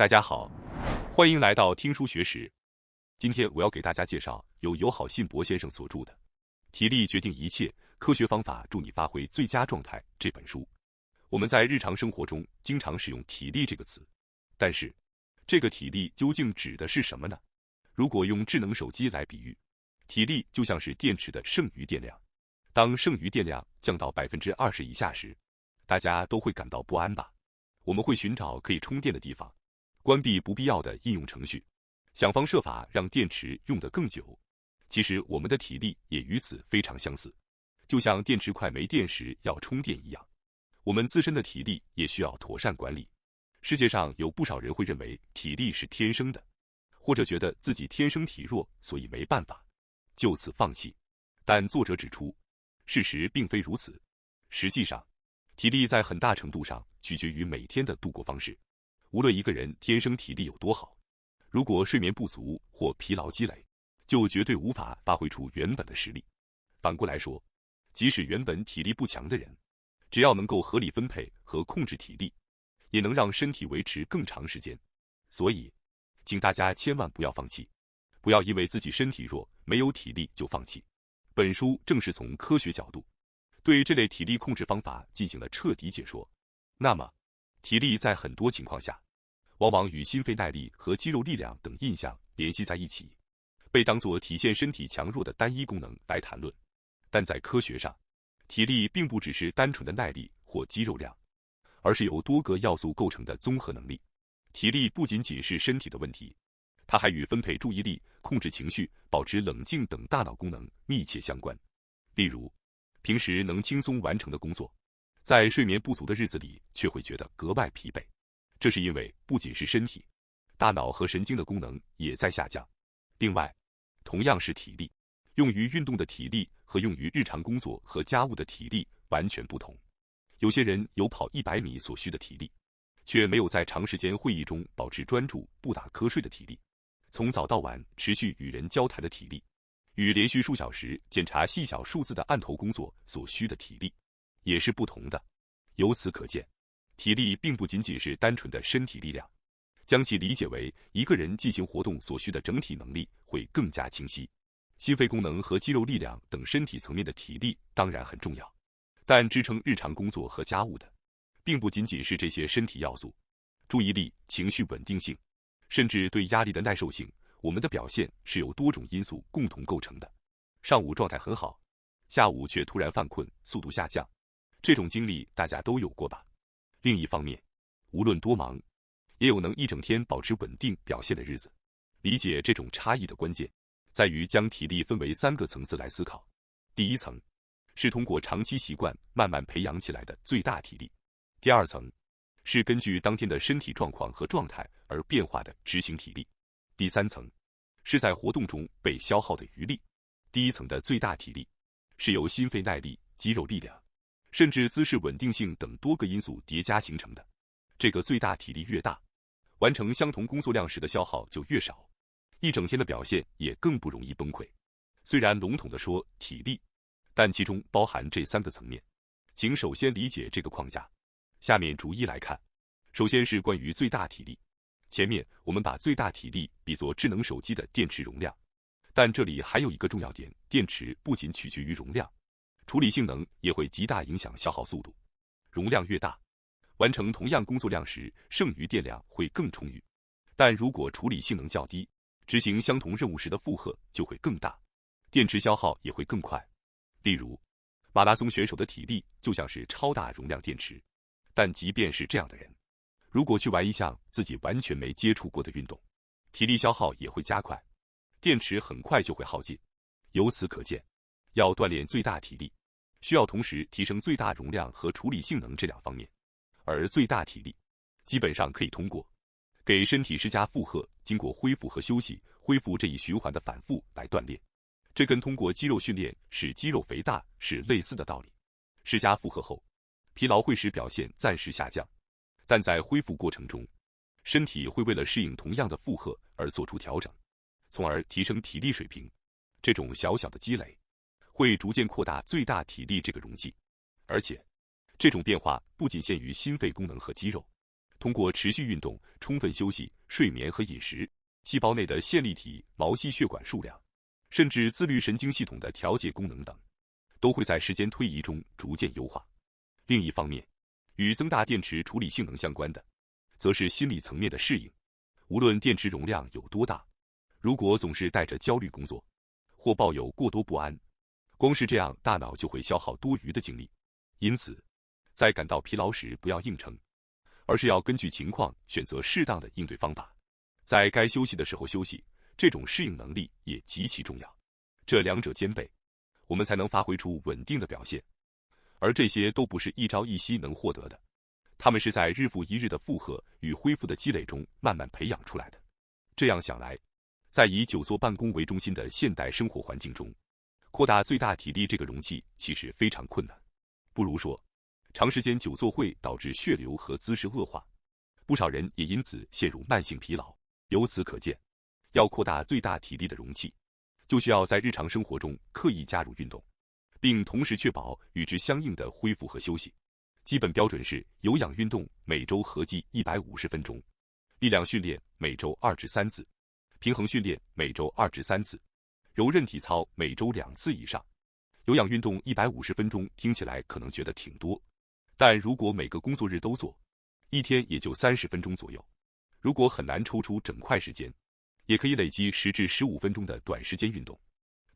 大家好，欢迎来到听书学史。今天我要给大家介绍由友好信博先生所著的《体力决定一切：科学方法助你发挥最佳状态》这本书。我们在日常生活中经常使用体力这个词，但是这个体力究竟指的是什么呢？如果用智能手机来比喻，体力就像是电池的剩余电量。当剩余电量降到20%以下时，大家都会感到不安吧？我们会寻找可以充电的地方，关闭不必要的应用程序，想方设法让电池用得更久。其实我们的体力也与此非常相似，就像电池快没电时要充电一样，我们自身的体力也需要妥善管理。世界上有不少人会认为体力是天生的，或者觉得自己天生体弱，所以没办法，就此放弃。但作者指出，事实并非如此。实际上，体力在很大程度上取决于每天的度过方式。无论一个人天生体力有多好，如果睡眠不足或疲劳积累，就绝对无法发挥出原本的实力。反过来说，即使原本体力不强的人，只要能够合理分配和控制体力，也能让身体维持更长时间。所以，请大家千万不要放弃，不要因为自己身体弱，没有体力就放弃。本书正是从科学角度，对这类体力控制方法进行了彻底解说。那么，体力在很多情况下，往往与心肺耐力和肌肉力量等印象联系在一起，被当作体现身体强弱的单一功能来谈论。但在科学上，体力并不只是单纯的耐力或肌肉量，而是由多个要素构成的综合能力。体力不仅仅是身体的问题，它还与分配注意力、控制情绪、保持冷静等大脑功能密切相关。例如，平时能轻松完成的工作，在睡眠不足的日子里却会觉得格外疲惫。这是因为不仅是身体，大脑和神经的功能也在下降。另外，同样是体力，用于运动的体力和用于日常工作和家务的体力完全不同。有些人有跑100米所需的体力，却没有在长时间会议中保持专注不打瞌睡的体力，从早到晚持续与人交谈的体力，与连续数小时检查细小数字的案头工作所需的体力也是不同的。由此可见，体力并不仅仅是单纯的身体力量，将其理解为一个人进行活动所需的整体能力会更加清晰。心肺功能和肌肉力量等身体层面的体力当然很重要，但支撑日常工作和家务的，并不仅仅是这些身体要素。注意力、情绪稳定性，甚至对压力的耐受性，我们的表现是由多种因素共同构成的。上午状态很好，下午却突然犯困，速度下降，这种经历大家都有过吧？另一方面，无论多忙，也有能一整天保持稳定表现的日子。理解这种差异的关键，在于将体力分为3个层次来思考。第一层是通过长期习惯慢慢培养起来的最大体力。第二层是根据当天的身体状况和状态而变化的执行体力。第三层是在活动中被消耗的余力。第一层的最大体力是由心肺耐力、肌肉力量，甚至姿势稳定性等多个因素叠加形成的。这个最大体力越大，完成相同工作量时的消耗就越少，一整天的表现也更不容易崩溃。虽然笼统地说体力，但其中包含这3个层面。请首先理解这个框架，下面逐一来看。首先是关于最大体力。前面我们把最大体力比作智能手机的电池容量，但这里还有一个重要点，电池不仅取决于容量，处理性能也会极大影响消耗速度。容量越大，完成同样工作量时，剩余电量会更充裕。但如果处理性能较低，执行相同任务时的负荷就会更大，电池消耗也会更快。例如，马拉松选手的体力就像是超大容量电池，但即便是这样的人，如果去玩一项自己完全没接触过的运动，体力消耗也会加快，电池很快就会耗尽。由此可见，要锻炼最大体力，需要同时提升最大容量和处理性能这2方面。而最大体力基本上可以通过给身体施加负荷，经过恢复和休息，恢复这一循环的反复来锻炼。这跟通过肌肉训练使肌肉肥大是类似的道理。施加负荷后，疲劳会使表现暂时下降，但在恢复过程中，身体会为了适应同样的负荷而做出调整，从而提升体力水平。这种小小的积累会逐渐扩大最大体力这个容积，而且这种变化不仅限于心肺功能和肌肉，通过持续运动、充分休息、睡眠和饮食，细胞内的线粒体、毛细血管数量，甚至自律神经系统的调节功能等，都会在时间推移中逐渐优化。另一方面，与增大电池处理性能相关的，则是心理层面的适应。无论电池容量有多大，如果总是带着焦虑工作，或抱有过多不安，光是这样，大脑就会消耗多余的精力。因此，在感到疲劳时，不要硬撑，而是要根据情况选择适当的应对方法。在该休息的时候休息，这种适应能力也极其重要。这两者兼备，我们才能发挥出稳定的表现。而这些都不是一朝一夕能获得的，他们是在日复一日的负荷与恢复的积累中慢慢培养出来的。这样想来，在以久坐办公为中心的现代生活环境中，扩大最大体力这个容器其实非常困难。不如说，长时间久坐会导致血流和姿势恶化，不少人也因此陷入慢性疲劳。由此可见，要扩大最大体力的容器，就需要在日常生活中刻意加入运动，并同时确保与之相应的恢复和休息。基本标准是有氧运动每周合计150分钟，力量训练每周2至3次，平衡训练每周2至3次，柔韧体操每周2次以上。有氧运动150分钟听起来可能觉得挺多，但如果每个工作日都做，一天也就30分钟左右。如果很难抽出整块时间，也可以累积10至15分钟的短时间运动。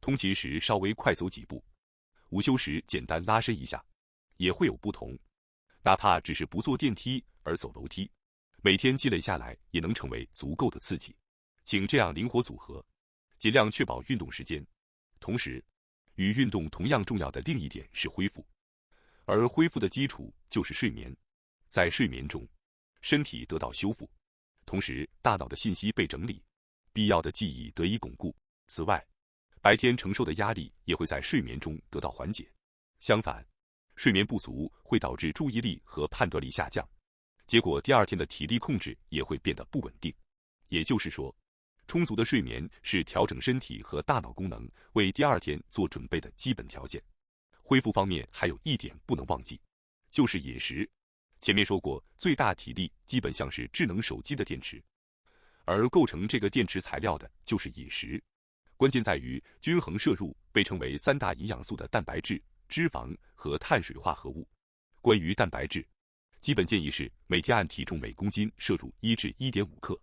通勤时稍微快走几步，午休时简单拉伸一下，也会有不同。哪怕只是不坐电梯而走楼梯，每天积累下来也能成为足够的刺激。请这样灵活组合，尽量确保运动时间。同时，与运动同样重要的另一点是恢复，而恢复的基础就是睡眠。在睡眠中，身体得到修复，同时大脑的信息被整理，必要的记忆得以巩固。此外，白天承受的压力也会在睡眠中得到缓解。相反，睡眠不足会导致注意力和判断力下降，结果第二天的体力控制也会变得不稳定。也就是说，充足的睡眠是调整身体和大脑功能、为第二天做准备的基本条件。恢复方面还有一点不能忘记，就是饮食。前面说过，最大体力基本像是智能手机的电池，而构成这个电池材料的就是饮食。关键在于均衡摄入被称为3大营养素的蛋白质、脂肪和碳水化合物。关于蛋白质，基本建议是每天按体重每公斤摄入1至1.5克，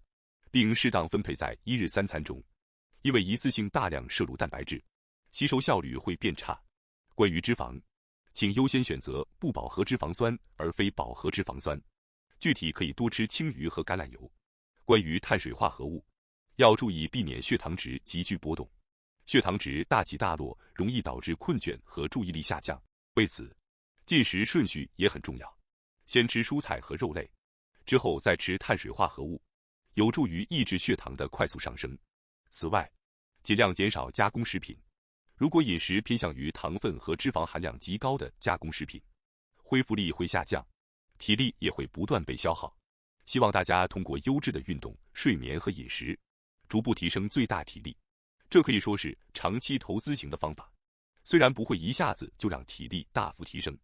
并适当分配在一日3餐中。因为一次性大量摄入蛋白质，吸收效率会变差。关于脂肪，请优先选择不饱和脂肪酸而非饱和脂肪酸，具体可以多吃青鱼和橄榄油。关于碳水化合物，要注意避免血糖值急剧波动，血糖值大起大落容易导致困倦和注意力下降。为此，进食顺序也很重要，先吃蔬菜和肉类，之后再吃碳水化合物，有助于抑制血糖的快速上升。此外，尽量减少加工食品。如果饮食偏向于糖分和脂肪含量极高的加工食品，恢复力会下降，体力也会不断被消耗。希望大家通过优质的运动、睡眠和饮食，逐步提升最大体力。这可以说是长期投资型的方法，虽然不会一下子就让体力大幅提升，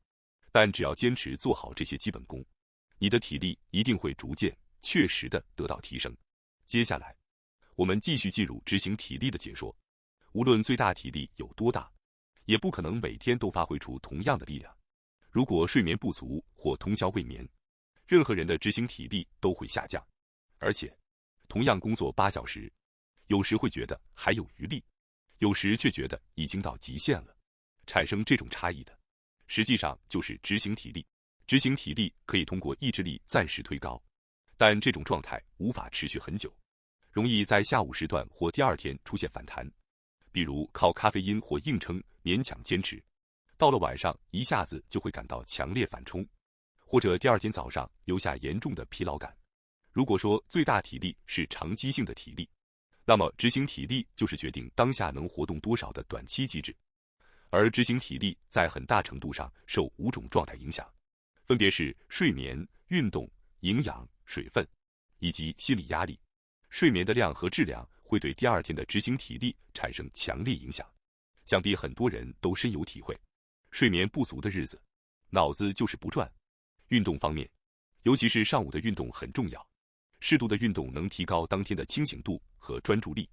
但只要坚持做好这些基本功，你的体力一定会逐渐、确实的得到提升。接下来，我们继续进入执行体力的解说。无论最大体力有多大，也不可能每天都发挥出同样的力量。如果睡眠不足或通宵未眠，任何人的执行体力都会下降。而且，同样工作8小时，有时会觉得还有余力，有时却觉得已经到极限了。产生这种差异的，实际上就是执行体力。执行体力可以通过意志力暂时推高，但这种状态无法持续很久，容易在下午时段或第二天出现反弹。比如靠咖啡因或硬撑勉强坚持，到了晚上一下子就会感到强烈反冲，或者第二天早上留下严重的疲劳感。如果说最大体力是长期性的体力，那么执行体力就是决定当下能活动多少的短期机制。而执行体力在很大程度上受5种状态影响，分别是睡眠、运动、营养、水分以及心理压力。睡眠的量和质量会对第二天的执行体力产生强烈影响，想必很多人都深有体会。睡眠不足的日子，脑子就是不转。运动方面，尤其是上午的运动很重要，适度的运动能提高当天的清醒度和专注力。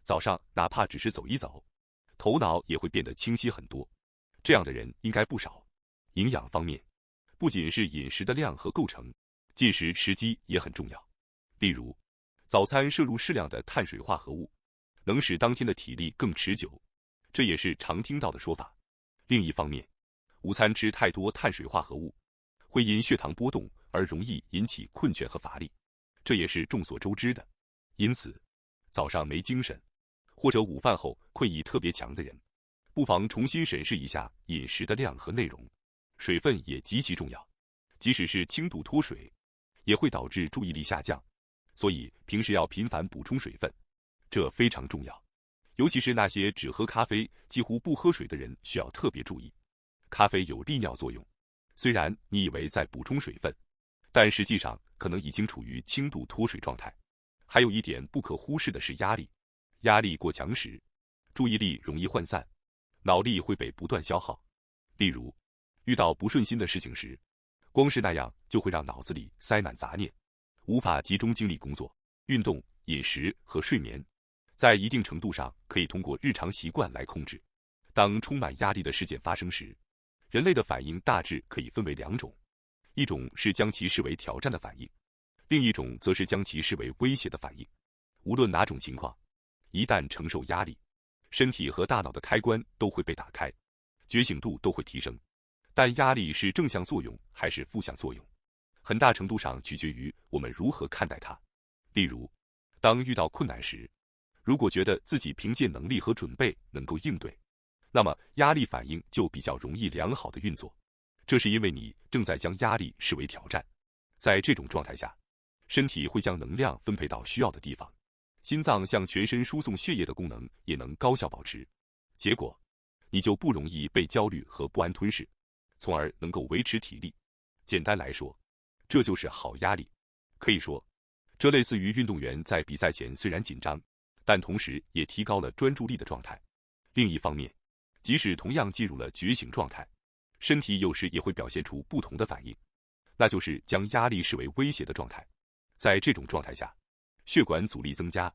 早上哪怕只是走一走，头脑也会变得清晰很多。这样的人应该不少。营养方面，不仅是饮食的量和构成，进食时机也很重要。例如，早餐摄入适量的碳水化合物，能使当天的体力更持久，这也是常听到的说法。另一方面，午餐吃太多碳水化合物，会因血糖波动而容易引起困倦和乏力，这也是众所周知的。因此，早上没精神，或者午饭后困意特别强的人，不妨重新审视一下饮食的量和内容。水分也极其重要，即使是轻度脱水，也会导致注意力下降，所以平时要频繁补充水分，这非常重要。尤其是那些只喝咖啡几乎不喝水的人需要特别注意。咖啡有利尿作用，虽然你以为在补充水分，但实际上可能已经处于轻度脱水状态。还有一点不可忽视的是压力，压力过强时，注意力容易涣散，脑力会被不断消耗。例如，遇到不顺心的事情时，光是那样就会让脑子里塞满杂念，无法集中精力工作。运动、饮食和睡眠，在一定程度上可以通过日常习惯来控制。当充满压力的事件发生时，人类的反应大致可以分为两种，一种是将其视为挑战的反应，另一种则是将其视为威胁的反应。无论哪种情况，一旦承受压力，身体和大脑的开关都会被打开，觉醒度都会提升。但压力是正向作用还是负向作用，很大程度上取决于我们如何看待它。例如，当遇到困难时，如果觉得自己凭借能力和准备能够应对，那么压力反应就比较容易良好的运作。这是因为你正在将压力视为挑战。在这种状态下，身体会将能量分配到需要的地方，心脏向全身输送血液的功能也能高效保持，结果你就不容易被焦虑和不安吞噬，从而能够维持体力。简单来说，这就是好压力。可以说，这类似于运动员在比赛前虽然紧张，但同时也提高了专注力的状态。另一方面，即使同样进入了觉醒状态，身体有时也会表现出不同的反应，那就是将压力视为威胁的状态。在这种状态下，血管阻力增加，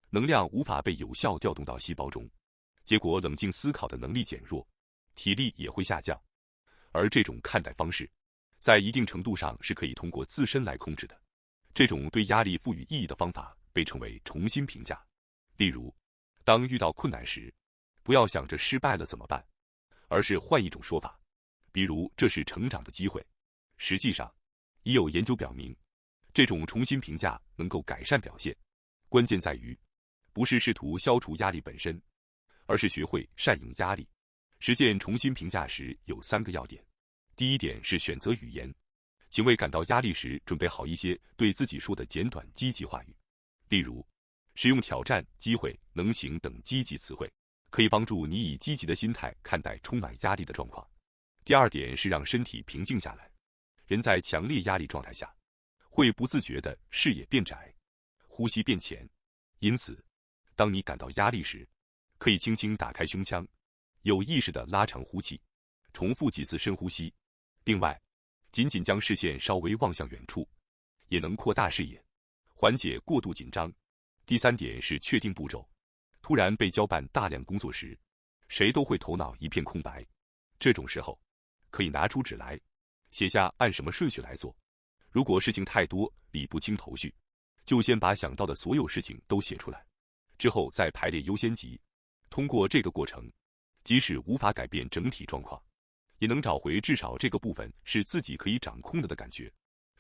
能量无法被有效调动到细胞中，结果冷静思考的能力减弱，体力也会下降。而这种看待方式，在一定程度上是可以通过自身来控制的。这种对压力赋予意义的方法被称为重新评价。例如，当遇到困难时，不要想着失败了怎么办，而是换一种说法，比如这是成长的机会。实际上，已有研究表明，这种重新评价能够改善表现。关键在于，不是试图消除压力本身，而是学会善用压力。实践重新评价时有3个要点。第一点是选择语言，请为感到压力时准备好一些对自己说的简短积极话语，例如使用挑战、机会、能行等积极词汇，可以帮助你以积极的心态看待充满压力的状况。第二点是让身体平静下来。人在强烈压力状态下，会不自觉的视野变窄，呼吸变浅。因此，当你感到压力时，可以轻轻打开胸腔，有意识地拉长呼气，重复几次深呼吸。另外，仅仅将视线稍微望向远处，也能扩大视野，缓解过度紧张。第3点是确定步骤。突然被交办大量工作时，谁都会头脑一片空白。这种时候，可以拿出纸来，写下按什么顺序来做。如果事情太多，理不清头绪，就先把想到的所有事情都写出来，之后再排列优先级。通过这个过程，即使无法改变整体状况，也能找回至少这个部分是自己可以掌控的感觉。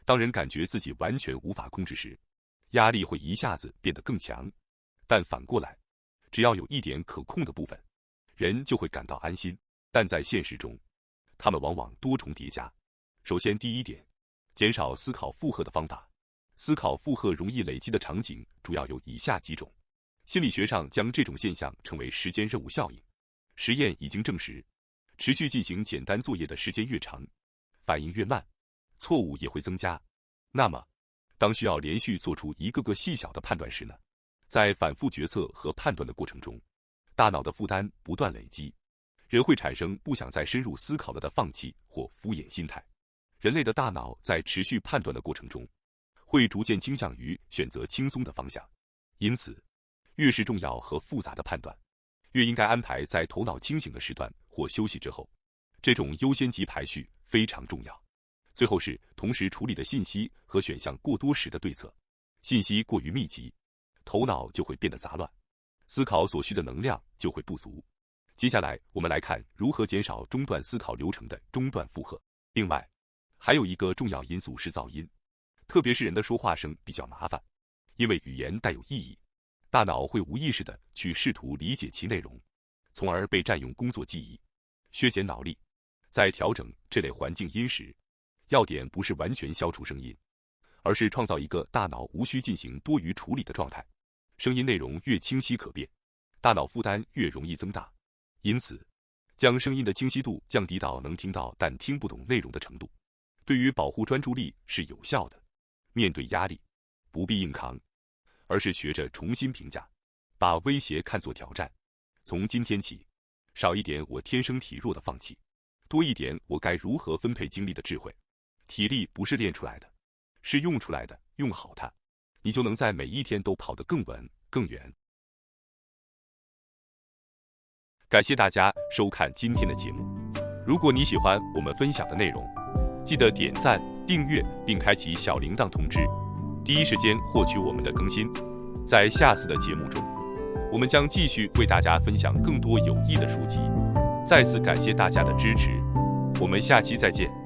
当人感觉自己完全无法控制时，压力会一下子变得更强。但反过来，只要有一点可控的部分，人就会感到安心。但在现实中，他们往往多重叠加。首先，第一点，减少思考负荷的方法。思考负荷容易累积的场景主要有以下几种。心理学上将这种现象称为时间任务效应。实验已经证实，持续进行简单作业的时间越长，反应越慢，错误也会增加。那么，当需要连续做出一个个细小的判断时呢？在反复决策和判断的过程中，大脑的负担不断累积，人会产生不想再深入思考了的放弃或敷衍心态。人类的大脑在持续判断的过程中，会逐渐倾向于选择轻松的方向。因此，越是重要和复杂的判断，越应该安排在头脑清醒的时段或休息之后。这种优先级排序非常重要。最后是同时处理的信息和选项过多时的对策。信息过于密集，头脑就会变得杂乱，思考所需的能量就会不足。接下来我们来看如何减少中断思考流程的中断负荷。另外，还有一个重要因素是噪音，特别是人的说话声比较麻烦，因为语言带有意义，大脑会无意识地去试图理解其内容，从而被占用工作记忆，削减脑力。在调整这类环境音时，要点不是完全消除声音，而是创造一个大脑无需进行多余处理的状态。声音内容越清晰可辨，大脑负担越容易增大。因此，将声音的清晰度降低到能听到但听不懂内容的程度，对于保护专注力是有效的。面对压力，不必硬扛，而是学着重新评价，把威胁看作挑战。从今天起，少一点我天生体弱的放弃，多一点我该如何分配精力的智慧。体力不是练出来的，是用出来的，用好它，你就能在每一天都跑得更稳、更远。感谢大家收看今天的节目。如果你喜欢我们分享的内容，记得点赞、订阅并开启小铃铛通知，第一时间获取我们的更新。在下次的节目中，我们将继续为大家分享更多有益的书籍。再次感谢大家的支持，我们下期再见。